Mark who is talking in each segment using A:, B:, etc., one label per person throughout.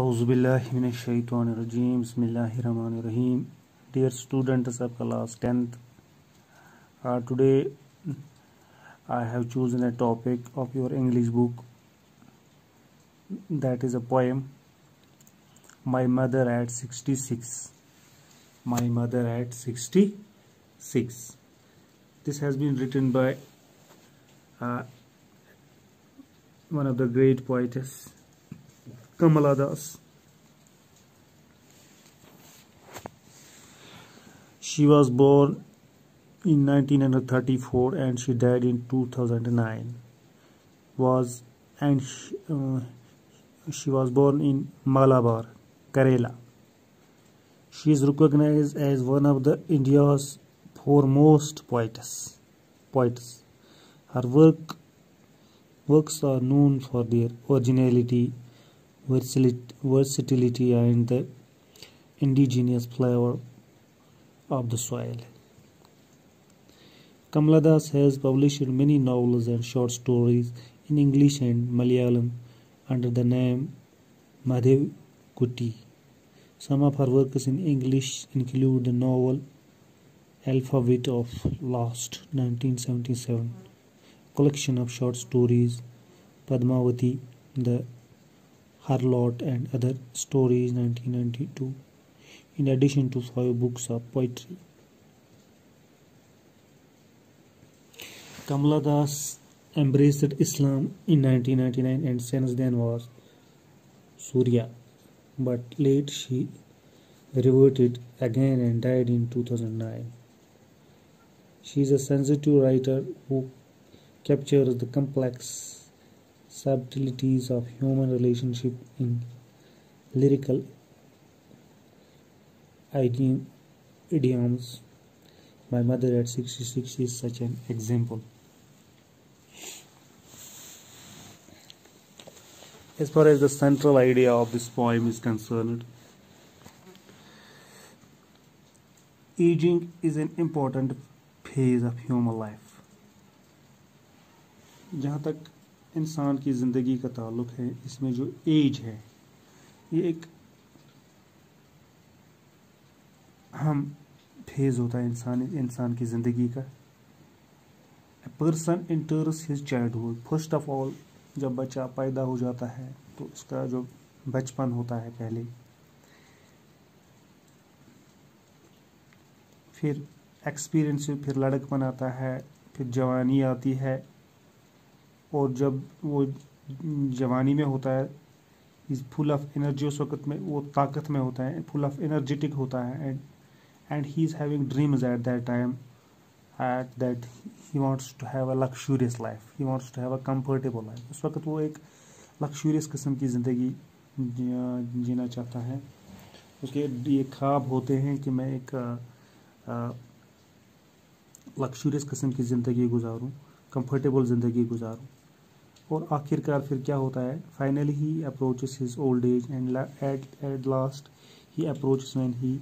A: Auzubillahiminash-shaytanir-rajeem. Bismillahir-rahmanir-rahim. Dear students of class 10th, today I have chosen a topic of your English book, that is a poem, My Mother at 66. My Mother at 66. This has been written by one of the great poetess, Kamala Das. She was born in 1934 and she died in 2009. She was born in Malabar, Kerala. She is recognized as one of the India's foremost poets. Her works are known for their originality, versatility and the indigenous flavor of the soil. Kamala Das has published many novels and short stories in English and Malayalam under the name Madhav Kuti. Some of her works in English include the novel Alphabet of Lost 1977, collection of short stories Padmavati, The Harlot and Other Stories 1992, in addition to 5 books of poetry. Kamala Das embraced Islam in 1999 and since then was Surya, but late she reverted again and died in 2009. She is a sensitive writer who captures the complex subtleties of human relationship in lyrical idioms. My Mother at 66 is such an example. As far as the central idea of this poem is concerned, aging is an important phase of human life. जहाँ तक इंसान की ज़िंदगी का ताल्लुक़ है, इसमें जो एज है ये एक अहम फेज़ होता है इंसान की ज़िंदगी का. A person enters his childhood. First of all जब बच्चा पैदा हो जाता है तो उसका जो बचपन होता है पहले, फिर एक्सपीरियंस, फिर लड़कपन आता है, फिर जवानी आती है, और जब वो जवानी में होता है इज़ फुल ऑफ एनर्जी, उस वक्त में वो ताकत में होता है, फुल ऑफ एनर्जेटिक होता है, and he is having dreams at that time, at that he wants to have a luxurious life, he wants to have a comfortable life. उस वक्त वो एक लक्सूरियस किस्म की ज़िंदगी जीना चाहता है. उसके ये ख्वाब होते हैं कि मैं एक लक्सूरियस किस्म की ज़िंदगी गुजारूं, कंफर्टेबल ज़िंदगी गुजारूं. और आखिरकार फिर क्या होता है, finally he approaches his old age and at last he approaches when he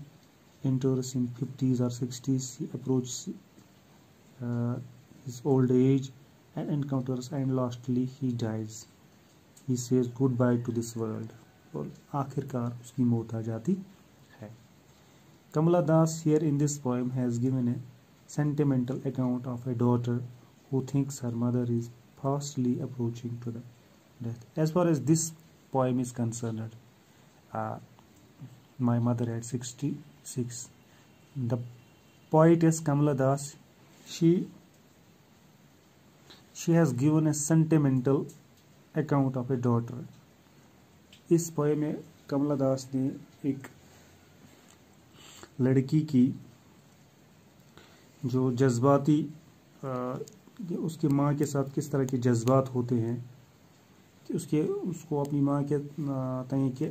A: enters in 50s or 60s. He approaches his old age and encounters, and lastly he dies. He says goodbye to this world. और आखिरकार उसकी मौत आ जाती है. Kamala Das here in this poem has given a sentimental account of a daughter who thinks her mother is fastly approaching to the death. As far as this poem is concerned, My Mother at 66, the poetess Kamala Das, she has given a sentimental account of a daughter. इस poem में कमला दास ने एक लड़की की जो जज्बाती उसकी माँ के साथ किस तरह के जज्बात होते हैं, कि उसको अपनी माँ के तय के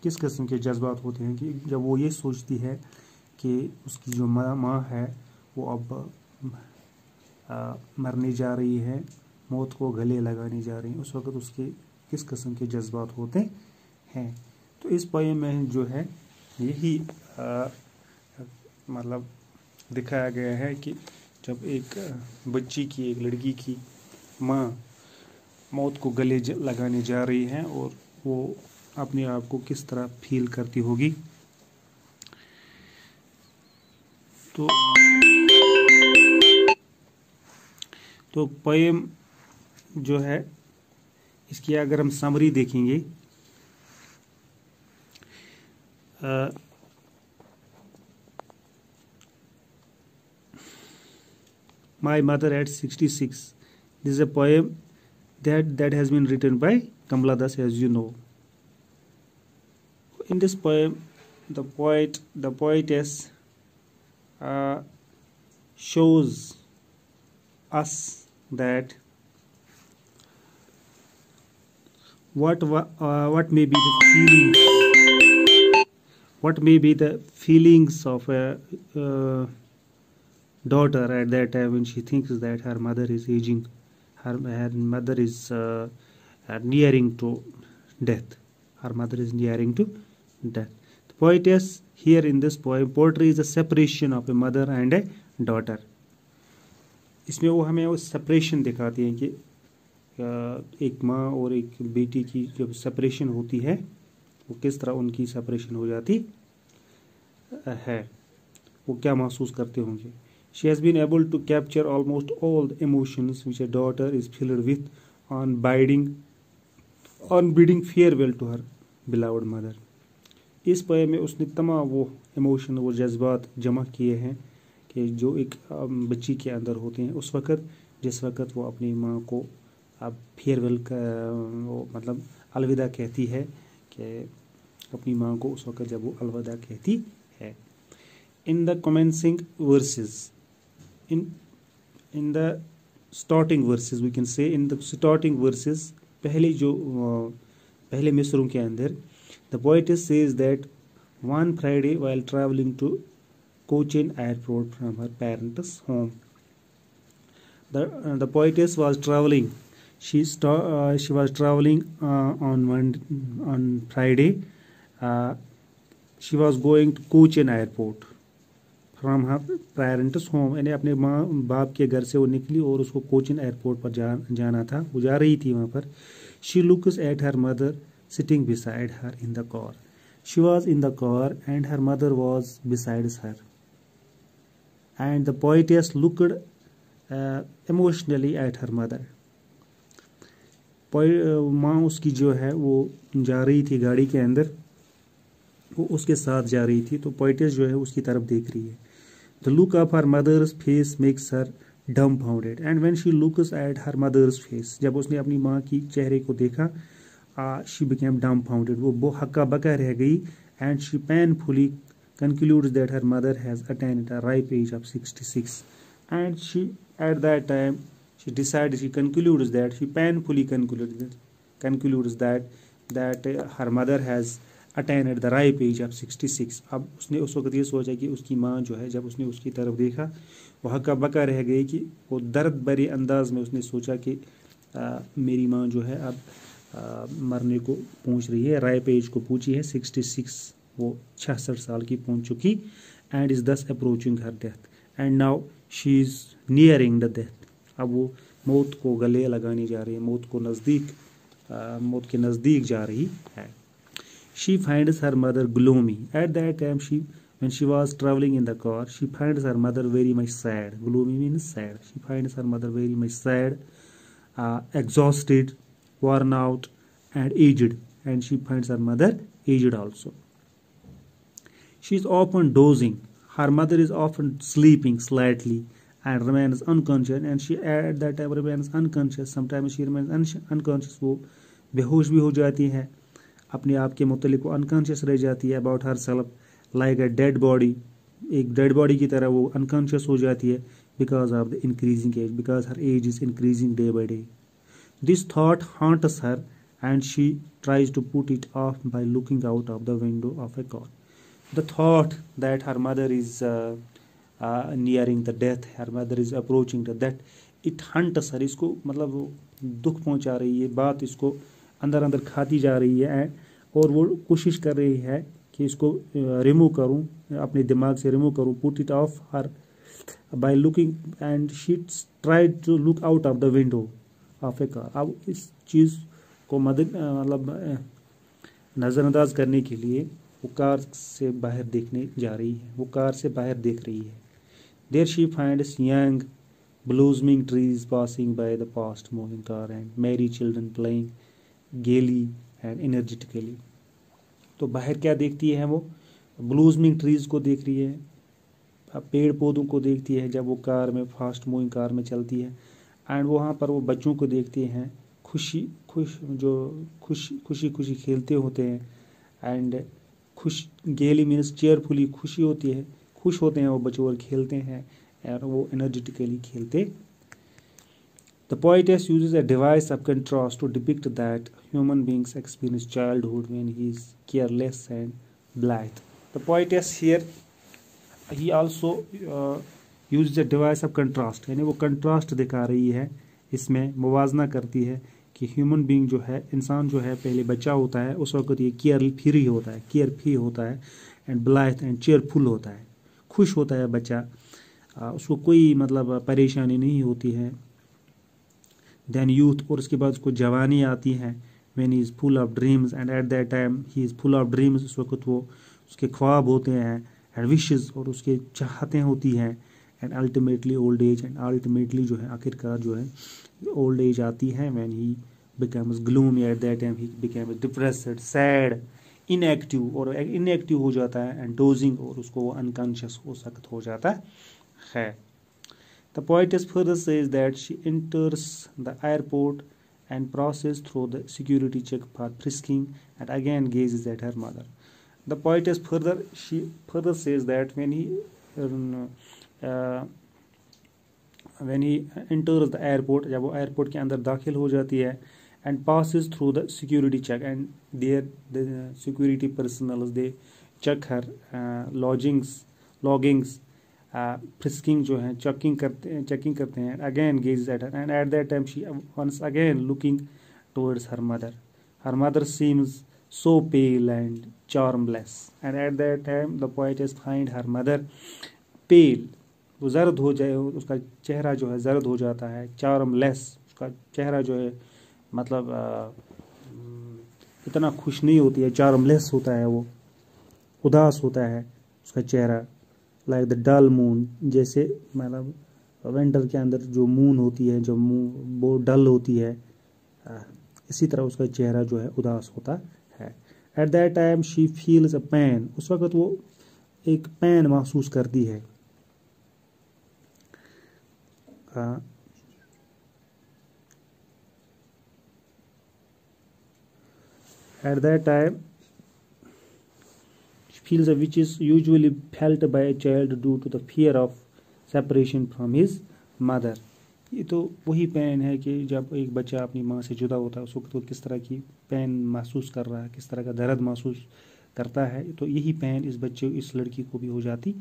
A: किस किस्म के जज्बात होते हैं, कि जब वो ये सोचती है कि उसकी जो माँ है वो अब मरने जा रही है, मौत को गले लगाने जा रही है, उस वक़्त उसके किस किस्म के जज्बात होते हैं. तो इस पोएम में जो है यही मतलब दिखाया गया है कि जब एक बच्ची की, एक लड़की की माँ मौत को गले लगाने जा रही हैं और वो अपने आप को किस तरह फील करती होगी। तो पोएम जो है इसकी अगर हम समरी देखेंगे, My Mother at 66. This is a poem that has been written by Kamala Das, as you know. In this poem, the poetess shows us that what may be the feelings of a daughter at that time when she thinks that her mother is aging, her mother is nearing to death. Her mother is nearing to death. The poetess here in this poem portrays the separation of a mother and a daughter. इसमें वो हमें वो separation दिखाती हैं कि एक माँ और एक बेटी की जब सेपरेशन होती है वो किस तरह उनकी सेपरेशन हो जाती है, वो क्या महसूस करते होंगे। She has been able to capture almost all the emotions which a daughter is filled with on bidding farewell to her beloved mother. इस पोएम में उसने तमाम वो इमोशन, वो जज्बात जमा किए हैं कि जो एक बच्ची के अंदर होते हैं उस वक़्त जिस वक़्त वो अपनी माँ को अब फेयरवेल का वो मतलब अलविदा कहती है, कि अपनी माँ को उस वक़्त जब वो अलविदा कहती है। In the commencing verses, in the starting verses, we can say in the starting verses, पहले मिसरों के अंदर the poetess says that one Friday while traveling to Cochin airport from her parents' home, the poetess was traveling. She was traveling on Friday. She was going to Cochin airport from her parents home, यानी अपने माँ बाप के घर से वो निकली और उसको कोचिन एयरपोर्ट पर जाना था, वो जा रही थी वहाँ पर। She looks at her mother sitting beside her in the car. She was in the car and her mother was beside her and the poetess looked emotionally at her mother. माँ उसकी जो है वो जा रही थी गाड़ी के अंदर, वो उसके साथ जा रही थी, तो पोएटेस जो है उसकी तरफ देख रही है. The look of her mother's face makes her dumbfounded and when she looks at her mother's face, जब उसने अपनी माँ की चेहरे को देखा, she became dumbfounded, वो हक्का बक्का रह गई. and she painfully concludes that her mother has attained a ripe age of 66 and she at that time she painfully concludes that her mother has attained the ripe age of 66. अब उसने उस वक्त ये सोचा कि उसकी माँ जो है, जब उसने उसकी तरफ देखा वो हक्का बक्का रह गई कि वो दर्द भरे अंदाज में उसने सोचा कि मेरी माँ जो है अब मरने को पहुँच रही है, राइप एज को पहुँची है 66, वो 66 साल की पहुँच चुकी, एंड इज़ दस approaching her death and now she is nearing the death. अब वो मौत को गले लगाने जा रही है, मौत के नज़दीक जा रही है. She finds her mother gloomy. At that time, when she was traveling in the car, she finds her mother very much sad. Gloomy means sad. She finds her mother very much sad, exhausted, worn out, and aged. And she finds her mother aged also. She is often dozing. Her mother is often sleeping slightly and remains unconscious. And she at that time remains unconscious. Sometimes she remains unconscious. वो बेहोश भी हो जाती है, अपने आप के मुतलिक वो अनकॉन्शियस रह जाती है. About herself like a dead body, एक डेड बॉडी की तरह वो अनकॉन्शियस हो जाती है because of the increasing age, because her age is increasing day by day. This thought haunts her and she tries to put it off by looking out of the window of a car. The thought that her mother is nearing the death, her mother is approaching the death, it hunts हर, इसको मतलब वो दुख पहुंचा रही है, बात इसको अंदर अंदर खाती जा रही है और वो कोशिश कर रही है कि इसको रिमूव करूं, अपने दिमाग से रिमूव करूं, put it off her by looking and she tried to look out of the window of a car. अब इस चीज़ को मतलब नज़रअंदाज करने के लिए वो कार से बाहर देखने जा रही है, वो कार से बाहर देख रही है। There she finds young blossoming trees passing by the past moving car and merry children playing gaily and energetically। तो बाहर क्या देखती है वो? ब्लूजमिंग ट्रीज को देख रही है, पेड़ पौधों को देखती है जब वो कार में, फास्ट मूविंग कार में चलती है। एंड वहाँ पर वो बच्चों को देखते हैं, खुशी खेलते होते हैं। एंड गेली मीन्स चेयरफुली, खुशी होती है, खुश होते हैं वो बच्चे और खेलते हैं, और वो एनर्जेटिकली खेलते। The poetess uses a device of contrast to depict that human beings experience childhood when he is careless and blithe। The poetess here he also uses a device of contrast, यानी वो contrast दिखा रही है, इसमें मुवाजना करती है कि human being जो है, इंसान जो है, पहले बच्चा होता है उस वक्त ये केयर फ्री होता है एंड ब्लाइथ एंड चेयरफुल होता है, खुश होता है बच्चा, उसको कोई मतलब परेशानी नहीं होती है। देन यूथ, और उसके बाद उसको जवानी आती है। When he is full of dreams and at that time he is full of dreams, उस वक्त वो उसके ख्वाब होते हैं, एंड विशेस, और उसके चाहतें होती हैं। And ultimately old age, and ultimately जो है आखिरकार जो है ओल्ड एज आती है। When he becomes gloomy, eight that time he becomes depressed, sad, inactive, और इनएक्टिव हो जाता है, एंड डोजिंग, और उसको वो अनकॉन्शियस हो सकता हो जाता है। The poetess further says that she enters the airport and passes through the security check for frisking and again gazes at her mother। The poetess further says that when he enters the airport, जब वो airport के अंदर दाखिल हो जाती है, and passes through the security check, and there the security personnel they check her loggings, frisking जो है चेकिंग करते हैं। Again gaze at her, and at that time she once again looking towards her mother seems so pale and charmless, and at that time the poetess find her mother pale, वो जर्द हो जाए, उसका चेहरा जो है जर्द हो जाता है। चार्मलेस, उसका चेहरा जो है मतलब इतना खुश नहीं होती है, चार्मलेस होता है, वो उदास होता है उसका चेहरा। लाइक द डल मून, जैसे मतलब विंटर के अंदर जो मून होती है, जो मून वो डल होती है, इसी तरह उसका चेहरा जो है उदास होता है। At that time she feels a pain, उस वक्त वो एक पेन महसूस करती है। At that time feels which is usually felt by a child due to the fear of separation from his mother। ये तो वही पेन है कि जब एक बच्चा अपनी माँ से जुदा होता है उस वक्त तो किस तरह की पेन महसूस कर रहा है, किस तरह का दर्द महसूस करता है, तो यही पेन इस बच्चे, इस लड़की को भी हो जाती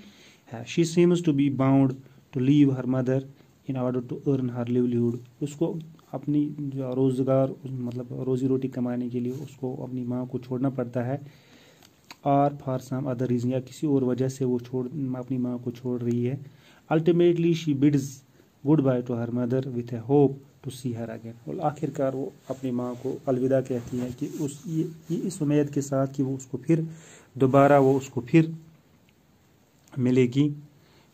A: है। She seems to be bound to leave her mother in order to earn her livelihood, उसको अपनी जो रोज़गार मतलब रोज़ी रोटी कमाने के लिए उसको अपनी माँ को छोड़ना पड़ता है, और फॉर सम अदर रीजन, या किसी और वजह से वो अपनी माँ को छोड़ रही है। Ultimately she bids goodbye to her mother with a hope to see her again, और आखिरकार वो अपनी माँ को अलविदा कहती है कि ये इस उम्मीद के साथ कि वो उसको फिर दोबारा वो उसको फिर मिलेगी।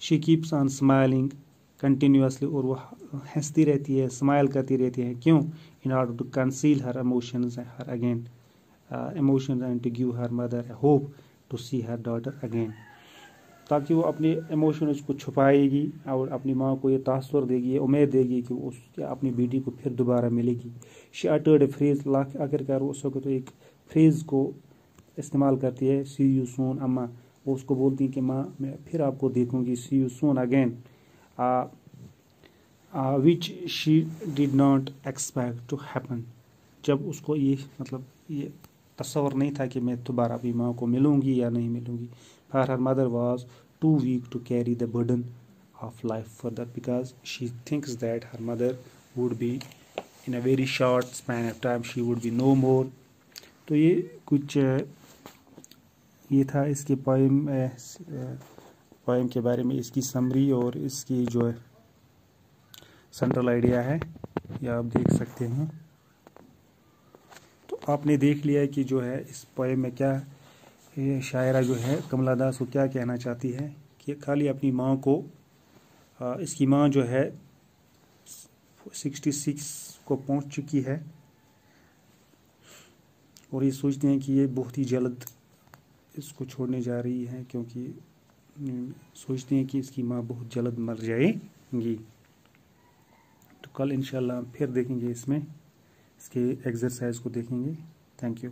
A: She keeps on smiling continuously, और वो हंसती रहती है, स्माइल करती रहती है, क्यों? In order to conceal her emotions her again emotions and to give her mother a hope to see her daughter again, ताकि वो अपने इमोशंस को छुपाएगी और अपनी माँ को ये तासुर देगी, उम्मीद देगी कि वो उसके अपनी बेटी को फिर दोबारा मिलेगी। शी अटर्ड ए फ्रेज, आखिरकार वो उस वक्त तो एक फ्रेज को इस्तेमाल करती है, सी यू सून अम्मा, वो उसको बोलती है कि माँ मैं फिर आपको देखूंगी, see you soon again, which she did not expect to happen, जब उसको ये मतलब ये तस्वर नहीं था कि मैं दोबारा अपनी माँ को मिलूंगी या नहीं मिलूंगी। For her mother was too weak to carry the burden of life further, because she thinks that her mother would be in a very short span of time, she would be no more. तो ये कुछ ये था इसके poem के बारे में, इसकी समरी और इसकी जो सेंट्रल आइडिया है, ये आप देख सकते हैं। आपने देख लिया कि जो है इस पोएम में क्या शायरा जो है कमला दास वो क्या कहना चाहती है कि खाली अपनी माँ को इसकी माँ जो है 66 को पहुंच चुकी है और ये सोचते हैं कि ये बहुत ही जल्द इसको छोड़ने जा रही है, क्योंकि सोचते हैं कि इसकी माँ बहुत जल्द मर जाएगी। तो कल इंशाल्लाह फिर देखेंगे, इसमें इसके एक्सरसाइज को देखेंगे। Thank you.